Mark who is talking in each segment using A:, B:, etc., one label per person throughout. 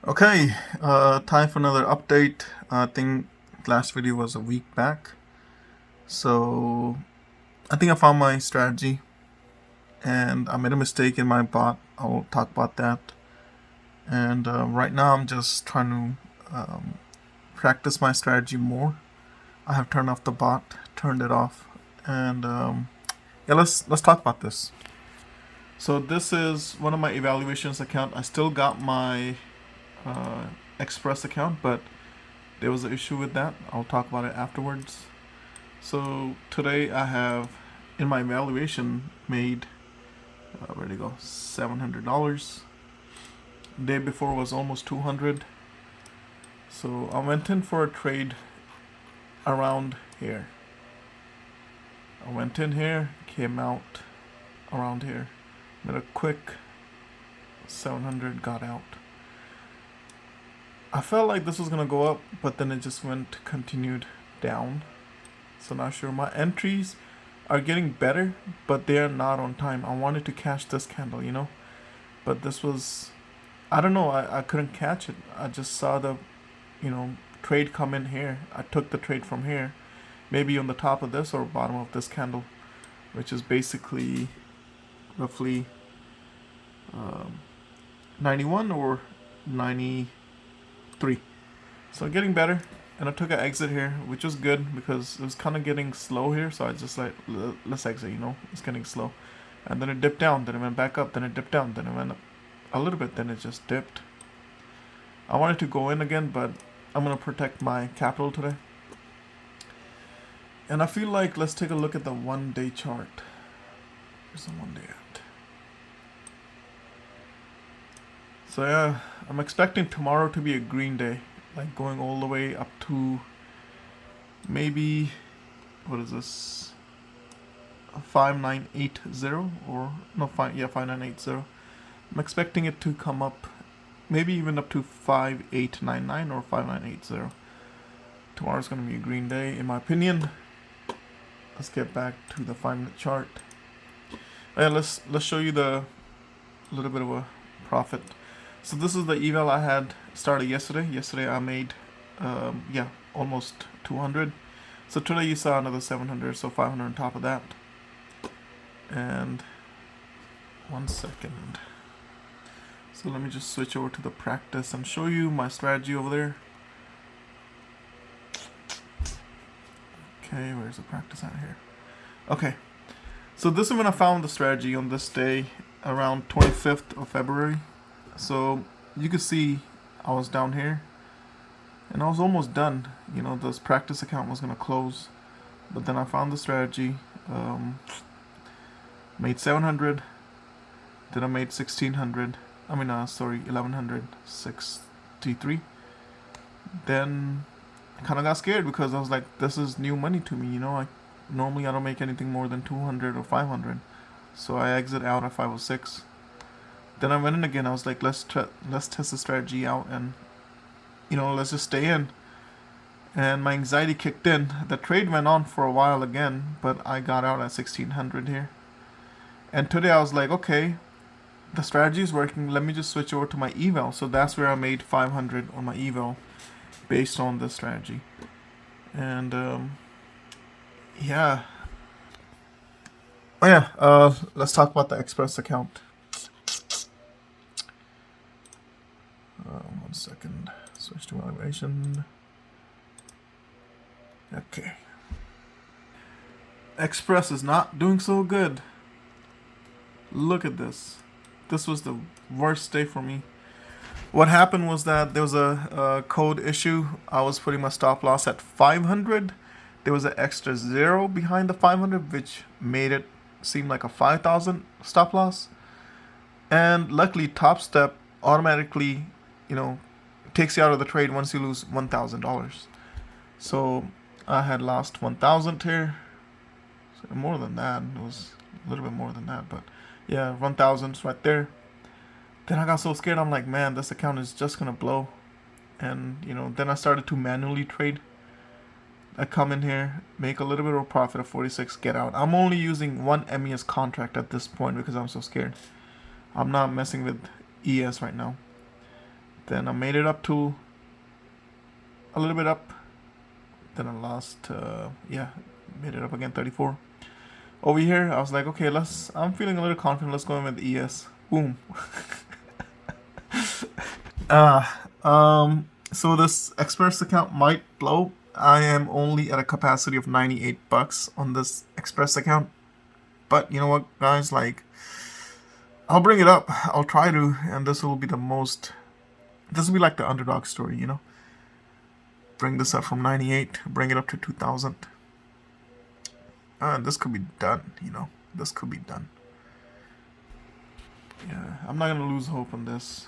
A: Okay, time for another update. I think last video was a week back. So I think I found my strategy and I made a mistake in my bot. I'll talk about that. And right now I'm just trying to practice my strategy more. I have turned off the bot, turned it off, and yeah, let's talk about this. So this is one of my evaluations account. I still got my uh, Express account, but there was an issue with that. I'll talk about it afterwards. So today I have in my evaluation made where to go $700. Day before was almost 200. So I went in for a trade around here. I went in here, came out around here, made a quick 700, got out. I felt like this was gonna go up, but then it just continued down. So not sure. My entries are getting better, but they are not on time. I wanted to catch this candle, but this was, I don't know, I couldn't catch it. I just saw the, trade come in here. I took the trade from here, maybe on the top of this or bottom of this candle, which is basically roughly 91 or 93. So getting better. And I took an exit here, which was good because it was kind of getting slow here. So I just like, let's exit, it's getting slow. And then it dipped down, then it went back up, then it dipped down, then it went up a little bit, then it just dipped. I wanted to go in again, but I'm going to protect my capital today. And I feel like, let's take a look at the 1-day chart. Where's the 1 day at? So yeah, I'm expecting tomorrow to be a green day. Like going all the way up to maybe, what is this, 5980 or no, 5980. I'm expecting it to come up maybe even up to 5899 or 5980. Tomorrow's going to be a green day in my opinion. Let's get back to the 5-minute chart. Yeah, let's show you the little bit of a profit. So this is the eval I had started yesterday. Yesterday I made, almost 200. So today you saw another 700, so 500 on top of that. And 1 second. So let me just switch over to the practice and show you my strategy over there. Okay, where's the practice at here? Okay, so this is when I found the strategy on this day around 25th of February. So you can see I was down here and I was almost done. This practice account was going to close, but then I found the strategy, made 700, then I made 1600, 1163. Then I kind of got scared because I was like, this is new money to me, normally I don't make anything more than 200 or 500. So I exit out at 506. Then I went in again. I was like, let's test the strategy out and let's just stay in. And my anxiety kicked in. The trade went on for a while again, but I got out at 1600 here. And today I was like, okay, the strategy is working. Let me just switch over to my eval. So that's where I made 500 on my eval based on this strategy. And yeah. Oh yeah, let's talk about the Express account. 1 second. Switch to evaluation. Okay. Express is not doing so good. Look at this. This was the worst day for me. What happened was that there was a code issue. I was putting my stop loss at 500. There was an extra 0 behind the 500, which made it seem like a 5,000 stop loss. And luckily, Top Step automatically, takes you out of the trade once you lose $1,000. So I had lost 1,000 here. So more than that. It was a little bit more than that, but yeah, 1,000 right there. Then I got so scared. I'm like, man, this account is just gonna blow. And then I started to manually trade. I come in here, make a little bit of a profit of 46, get out. I'm only using one MES contract at this point because I'm so scared. I'm not messing with ES right now. Then I made it up to a little bit up. Then I lost, yeah, made it up again, 34. Over here, I was like, okay, I'm feeling a little confident. Let's go in with ES. Boom. Uh, so this Express account might blow. I am only at a capacity of $98 on this Express account. But you know what, guys? Like, I'll bring it up. I'll try to, and this will be the most. This will be like the underdog story, you know. Bring this up from 98, bring it up to 2,000. This could be done, you know. This could be done. Yeah, I'm not gonna lose hope on this.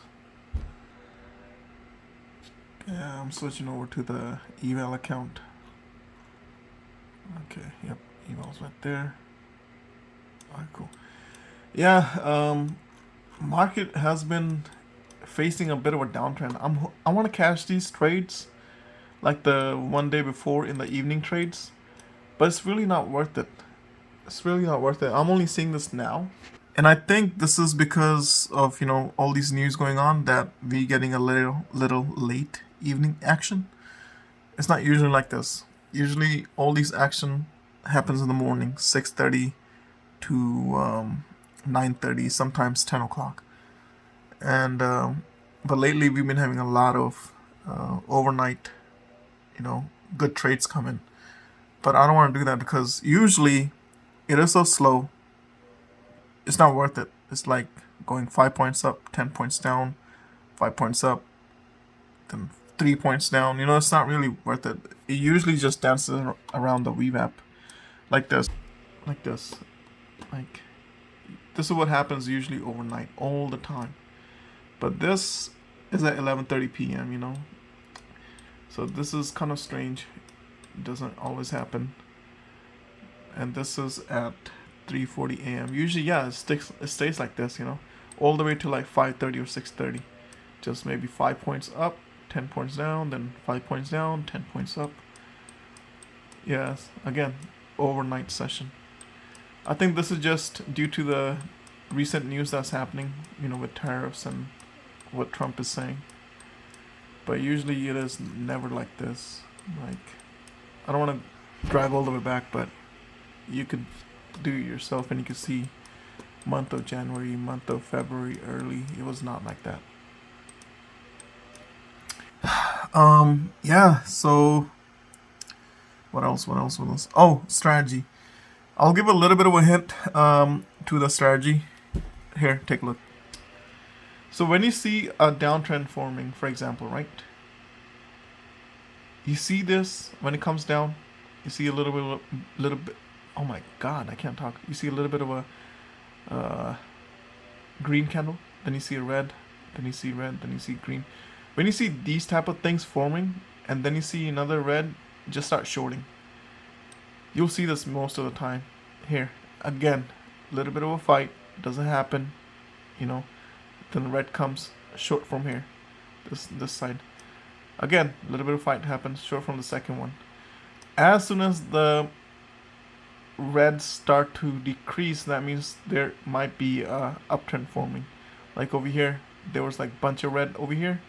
A: Yeah, I'm switching over to the Eval account. Okay, yep, Eval's right there. Alright, cool. Yeah, market has been facing a bit of a downtrend. I want to cash these trades like the one day before in the evening trades, but it's really not worth it. It's really not worth it. I'm only seeing this now, and I think this is because of, you know, all these news going on that we getting a little late evening action. It's not usually like this. Usually all these action happens in the morning, 6:30 to 9:30, sometimes 10 o'clock. And but lately we've been having a lot of overnight, you know, good trades come in. But I don't want to do that because usually it is so slow. It's not worth it. It's like going 5 points up, 10 points down, 5 points up, then 3 points down. You know, it's not really worth it. It usually just dances around the VWAP like this, like this, like this is what happens usually overnight all the time. But this is at 11:30 p.m., you know. So this is kind of strange. It doesn't always happen. And this is at 3:40 a.m. Usually, yeah, it stays like this, you know, all the way to like 5:30 or 6:30. Just maybe 5 points up, 10 points down, then 5 points down, 10 points up. Yes, again, overnight session. I think this is just due to the recent news that's happening, you know, with tariffs and what Trump is saying. But usually it is never like this. Like, I don't want to drive all the way back, but you could do it yourself and you could see month of January, month of February early, it was not like that. Yeah, so what else? Oh, strategy. I'll give a little bit of a hint to the strategy. Here, take a look. So when you see a downtrend forming, for example, right? You see this when it comes down. You see a little bit. Oh my God, I can't talk. You see a little bit of a green candle. Then you see a red. Then you see red. Then you see green. When you see these type of things forming, and then you see another red, just start shorting. You'll see this most of the time. Here, again, a little bit of a fight. Doesn't happen, you know. Then the red comes short from here, this side. Again, a little bit of fight happens short from the second one. As soon as the reds start to decrease, that means there might be a uptrend forming. Like over here, there was like bunch of red over here,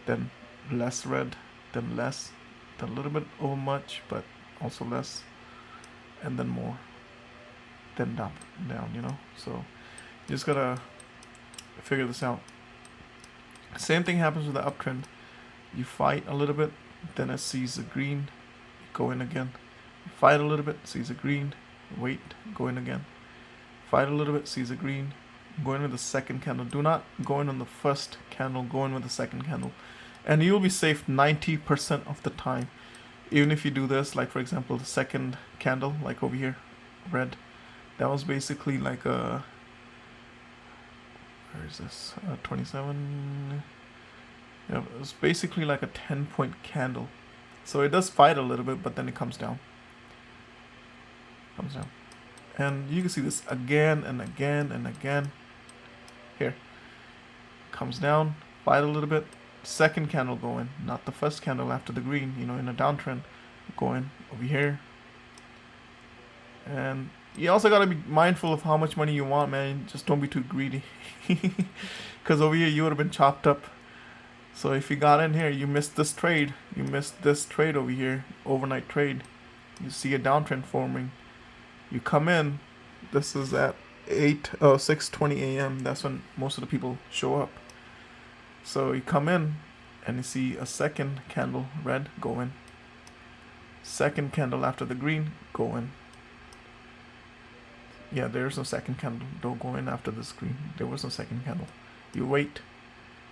A: then less red, then less, then a little bit over much, but also less, and then more, then down, you know. So you just gotta figure this out. Same thing happens with the uptrend. You fight a little bit, then it sees the green, go in again. You fight a little bit, sees the green, wait, go in again. Fight a little bit, sees the green, go in with the second candle. Do not go in on the first candle, go in with the second candle. And you'll be safe 90% of the time. Even if you do this, like for example, the second candle, like over here, red, that was basically like a, where is this, 27, yeah, it was basically like a 10-point candle. So it does fight a little bit, but then it comes down. And you can see this again and again and again. Here, comes down, fight a little bit, second candle going, not the first candle after the green, you know, in a downtrend, going over here. And you also got to be mindful of how much money you want, man. Just don't be too greedy. Because over here you would have been chopped up So if you got in here, you missed this trade. You missed this trade over here, overnight trade. You see a downtrend forming. You come in. This is at 6:20 a.m. That's when most of the people show up. So you come in and you see a second candle red go in. Second candle after the green go in. Yeah, there's no second candle. Don't go in after this green. There was no second candle. You wait.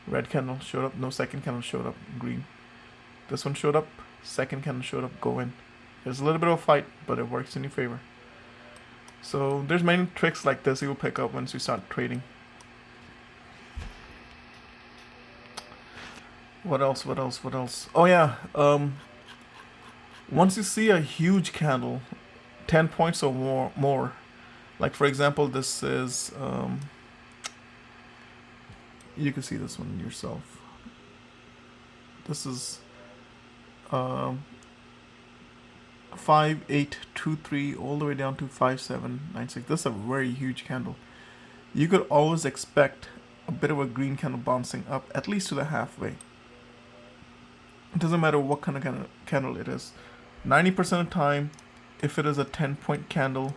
A: Red candle showed up. No second candle showed up. Green. This one showed up. Second candle showed up. Go in. There's a little bit of a fight, but it works in your favor. So there's many tricks like this you will pick up once you start trading. What else? What else? What else? Oh yeah. Once you see a huge candle, 10 points or more. Like for example, this is you can see this one yourself. This is 5823 all the way down to 5796. This is a very huge candle. You could always expect a bit of a green candle bouncing up at least to the halfway. It doesn't matter what kind of candle it is. 90% of the time, if it is a 10-point candle,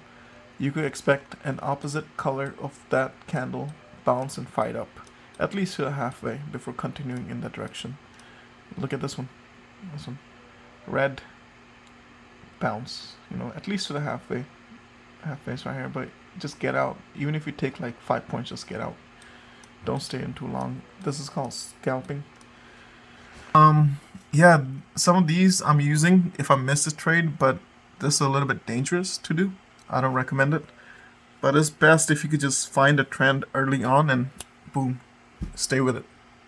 A: you could expect an opposite color of that candle bounce and fight up, at least to the halfway before continuing in that direction. Look at this one. This one. Red bounce, at least to the halfway. Halfway's right here, but just get out. Even if you take like 5 points, just get out. Don't stay in too long. This is called scalping. Yeah, some of these I'm using if I miss a trade, but this is a little bit dangerous to do. I don't recommend it. But it's best if you could just find a trend early on and boom, stay with it.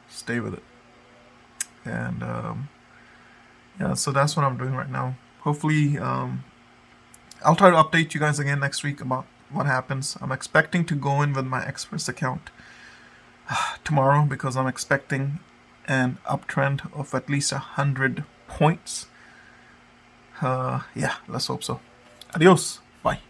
A: Stay with it. And yeah, so that's what I'm doing right now. Hopefully, I'll try to update you guys again next week about what happens. I'm expecting to go in with my Express account tomorrow because I'm expecting an uptrend of at least 100 points. Yeah, let's hope so. Adios. Bye.